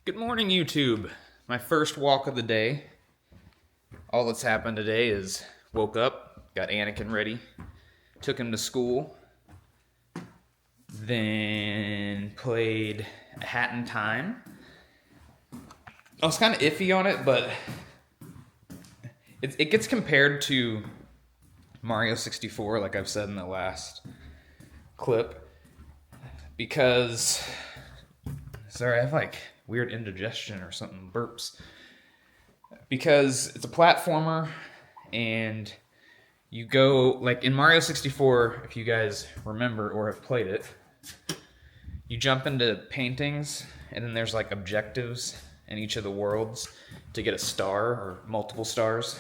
Good morning, YouTube. My first walk of the day. All that's happened today is woke up, got Anakin ready, took him to school, then played a Hat in Time. I was kind of iffy on it, but it gets compared to Mario 64, like I've said in the last clip, because... Sorry, I have like weird indigestion or something, burps. Because it's a platformer, and you go, like in Mario 64, if you guys remember or have played it, you jump into paintings, and then there's like objectives in each of the worlds to get a star or multiple stars.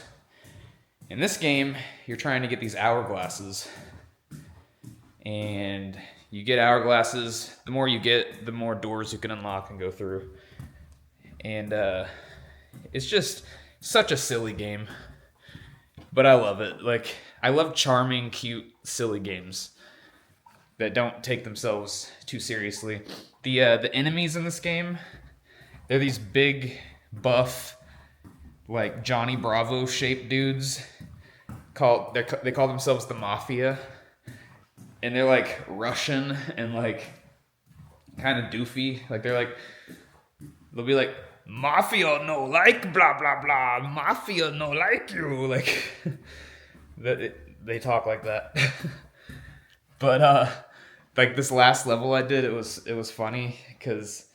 In this game, you're trying to get these hourglasses, and you get hourglasses. The more you get, the more doors you can unlock and go through. And it's just such a silly game, but I love it. Like, I love charming, cute, silly games that don't take themselves too seriously. The enemies in this game, they're these big, buff, like Johnny Bravo shaped dudes. They call themselves the Mafia, and they're like Russian and like kind of doofy. Like they'll be like, Mafia no like blah blah blah. Mafia no like you. Like they talk like that. But like this last level I did, it was funny because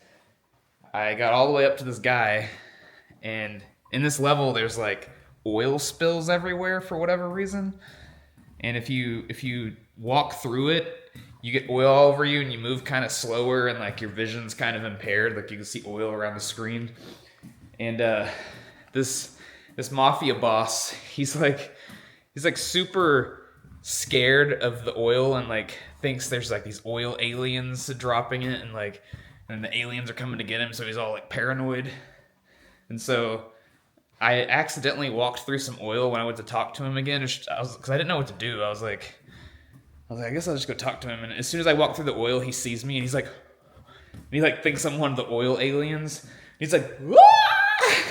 I got all the way up to this guy, and in this level there's like oil spills everywhere for whatever reason. And if you walk through it, you get oil all over you, and you move kind of slower, and like your vision's kind of impaired. Like you can see oil around the screen. And this Mafia boss, he's like super scared of the oil, and like thinks there's like these oil aliens dropping it, and the aliens are coming to get him. So he's all like paranoid. And so I accidentally walked through some oil when I went to talk to him again, because I didn't know what to do. I was like, I guess I'll just go talk to him. And as soon as I walk through the oil, he sees me, and he thinks I'm one of the oil aliens. He's like, "Wah!"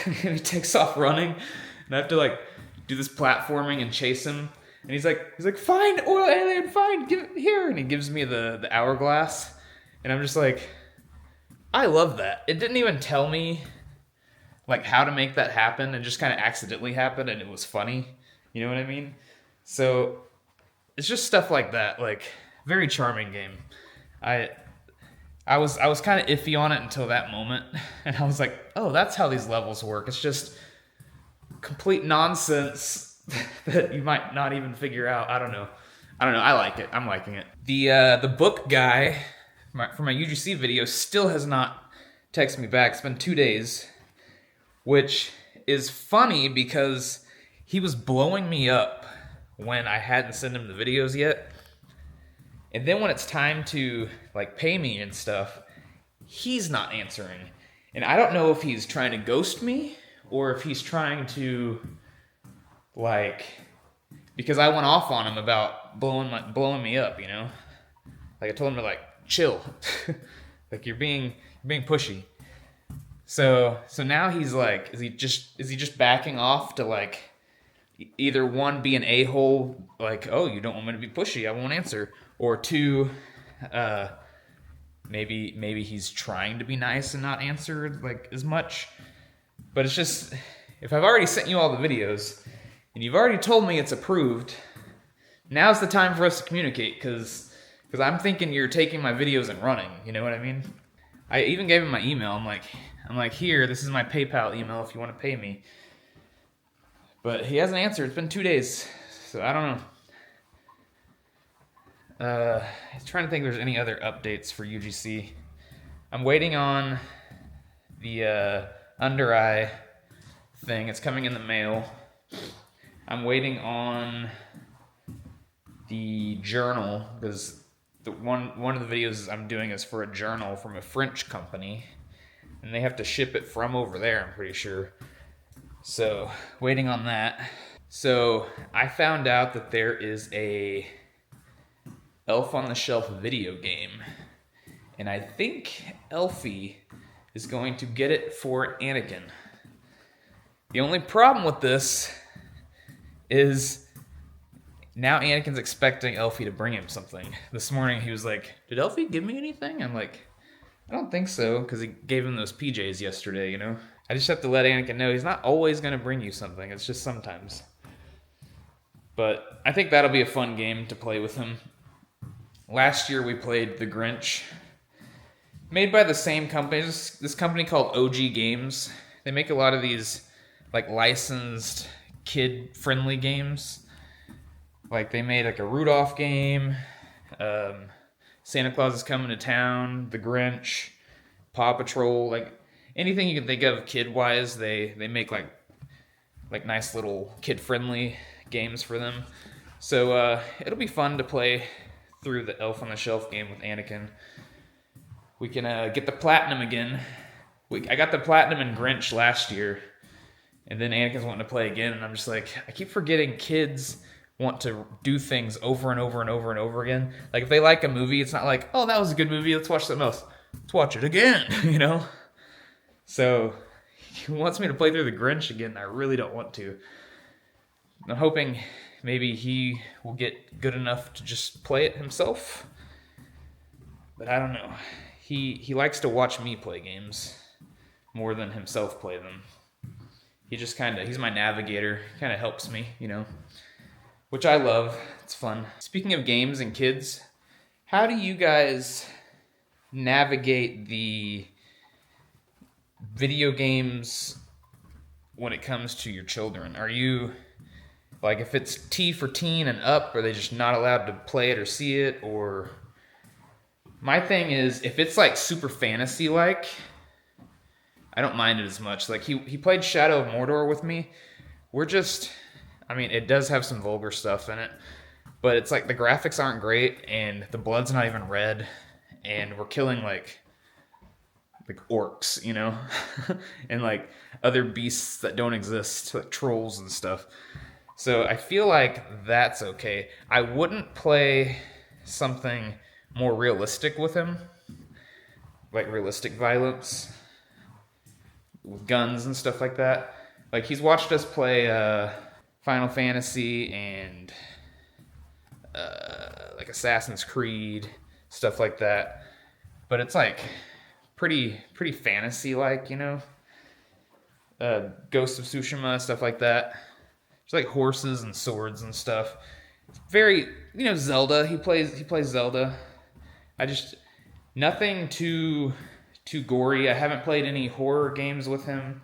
And he takes off running, and I have to like do this platforming and chase him. And he's like, fine, oil alien, fine, give it here. And he gives me the hourglass, and I'm just like, I love that. It didn't even tell me like how to make that happen. It just kind of accidentally happened, and it was funny. You know what I mean? So it's just stuff like that. Like, very charming game. I was kind of iffy on it until that moment, and I was like, oh, that's how these levels work. It's just complete nonsense that you might not even figure out. I don't know. I like it. I'm liking it. The book guy for my UGC video still has not texted me back. It's been 2 days, which is funny because he was blowing me up when I hadn't sent him the videos yet. And then when it's time to like pay me and stuff, he's not answering. And I don't know if he's trying to ghost me or if he's trying to like, because I went off on him about blowing me up, you know? Like I told him to like chill. Like you're being pushy. So now he's like, is he just backing off to like either one, be an a-hole, like, oh, you don't want me to be pushy, I won't answer, or two, maybe he's trying to be nice and not answer like as much. But it's just, if I've already sent you all the videos and you've already told me it's approved, now's the time for us to communicate, because I'm thinking you're taking my videos and running, you know what I mean? I even gave him my email. I'm like, here, this is my PayPal email if you want to pay me. But he hasn't answered. It's been 2 days, so I don't know. I was trying to think if there's any other updates for UGC. I'm waiting on the under eye thing. It's coming in the mail. I'm waiting on the journal, because one of the videos I'm doing is for a journal from a French company, and they have to ship it from over there, I'm pretty sure. So, waiting on that. So, I found out that there is a Elf on the Shelf video game, and I think Elfy is going to get it for Anakin. The only problem with this is now Anakin's expecting Elfy to bring him something. This morning he was like, "Did Elfy give me anything?" I'm like, "I don't think so," because he gave him those PJs yesterday, you know? I just have to let Anakin know he's not always going to bring you something. It's just sometimes. But I think that'll be a fun game to play with him. Last year we played The Grinch. Made by the same company. This company called OG Games. They make a lot of these like licensed kid-friendly games. Like they made like a Rudolph game, Santa Claus is Coming to Town, The Grinch, Paw Patrol, like anything you can think of kid-wise, they make like nice little kid-friendly games for them. So it'll be fun to play through the Elf on the Shelf game with Anakin. We can get the platinum again. I got the platinum in Grinch last year, and then Anakin's wanting to play again, and I'm just like, I keep forgetting kids want to do things over and over and over and over again. Like if they like a movie, it's not like, oh, that was a good movie, let's watch something else. Let's watch it again, you know? So he wants me to play through the Grinch again. I really don't want to. I'm hoping maybe he will get good enough to just play it himself. But I don't know. He likes to watch me play games more than himself play them. He's my navigator. Kind of helps me, you know, which I love. It's fun. Speaking of games and kids, how do you guys navigate the video games when it comes to your children? Are you, like, if it's T for teen and up, are they just not allowed to play it or see it? Or my thing is, if it's like super fantasy-like, I don't mind it as much. Like he played Shadow of Mordor with me. It does have some vulgar stuff in it, but it's like the graphics aren't great and the blood's not even red, and we're killing like orcs, you know, and like other beasts that don't exist, like trolls and stuff. So I feel like that's okay. I wouldn't play something more realistic with him, like realistic violence with guns and stuff like that. Like he's watched us play Final Fantasy and like Assassin's Creed, stuff like that. But it's like pretty fantasy-like, you know. Ghost of Tsushima, stuff like that. It's like horses and swords and stuff. Very, you know, Zelda. He plays Zelda. Nothing too gory. I haven't played any horror games with him.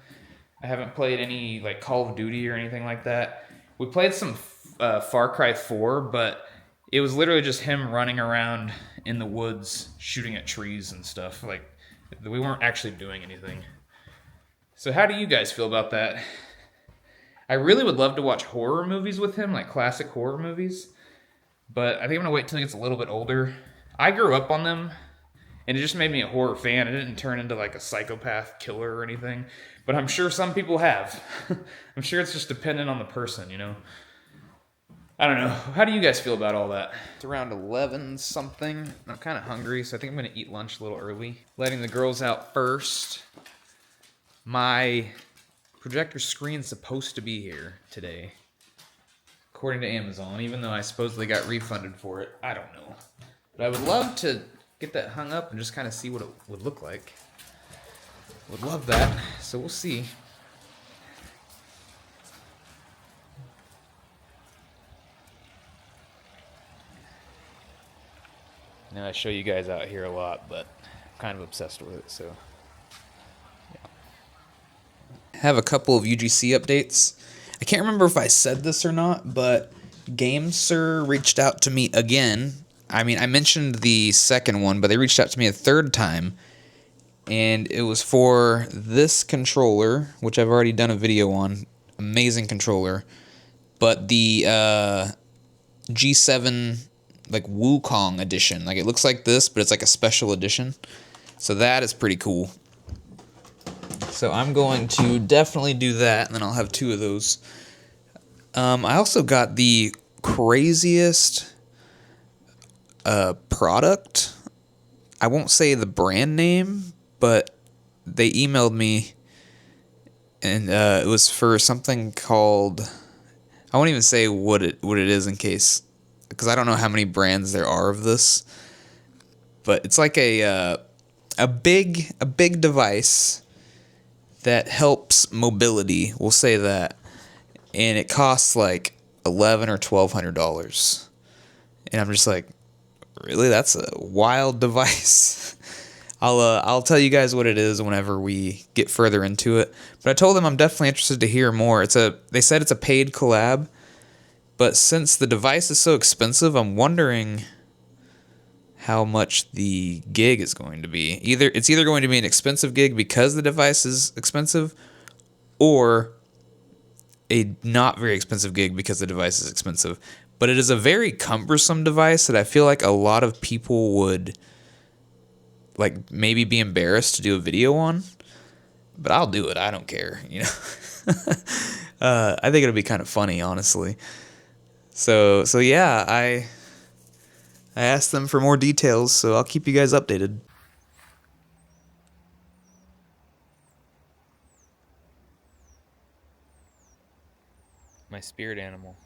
I haven't played any like Call of Duty or anything like that. We played some Far Cry 4, but it was literally just him running around in the woods shooting at trees and stuff. Like we weren't actually doing anything. So how do you guys feel about that? I really would love to watch horror movies with him, like classic horror movies, but I think I'm gonna wait till he gets a little bit older. I grew up on them, and it just made me a horror fan. It didn't turn into like a psychopath killer or anything, but I'm sure some people have. I'm sure it's just dependent on the person, you know? I don't know. How do you guys feel about all that? It's around 11 something. I'm kind of hungry, so I think I'm going to eat lunch a little early. Letting the girls out first. My projector screen's supposed to be here today, according to Amazon, even though I supposedly got refunded for it. I don't know. But I would love to get that hung up and just kind of see what it would look like. Would love that. So we'll see. Now I show you guys out here a lot, but I'm kind of obsessed with it, so yeah. Have a couple of UGC updates. I can't remember if I said this or not, but GameSir reached out to me again. I mentioned the second one, but they reached out to me a third time, and it was for this controller, which I've already done a video on. Amazing controller. But the G7 like Wukong edition. Like it looks like this, but it's like a special edition. So that is pretty cool. So I'm going to definitely do that, and then I'll have two of those. I also got the craziest product. I won't say the brand name, but they emailed me, and it was for something called, I won't even say what it is in case, because I don't know how many brands there are of this, but it's like a big device that helps mobility. We'll say that, and it costs like $1,100 or $1,200, and I'm just like, really? That's a wild device. I'll tell you guys what it is whenever we get further into it. But I told them I'm definitely interested to hear more. They said it's a paid collab, but since the device is so expensive, I'm wondering how much the gig is going to be. It's either going to be an expensive gig because the device is expensive, or a not very expensive gig because the device is expensive. But it is a very cumbersome device that I feel like a lot of people would like maybe be embarrassed to do a video on. But I'll do it. I don't care, you know. I think it'll be kind of funny, honestly. So yeah, I asked them for more details, so I'll keep you guys updated. My spirit animal.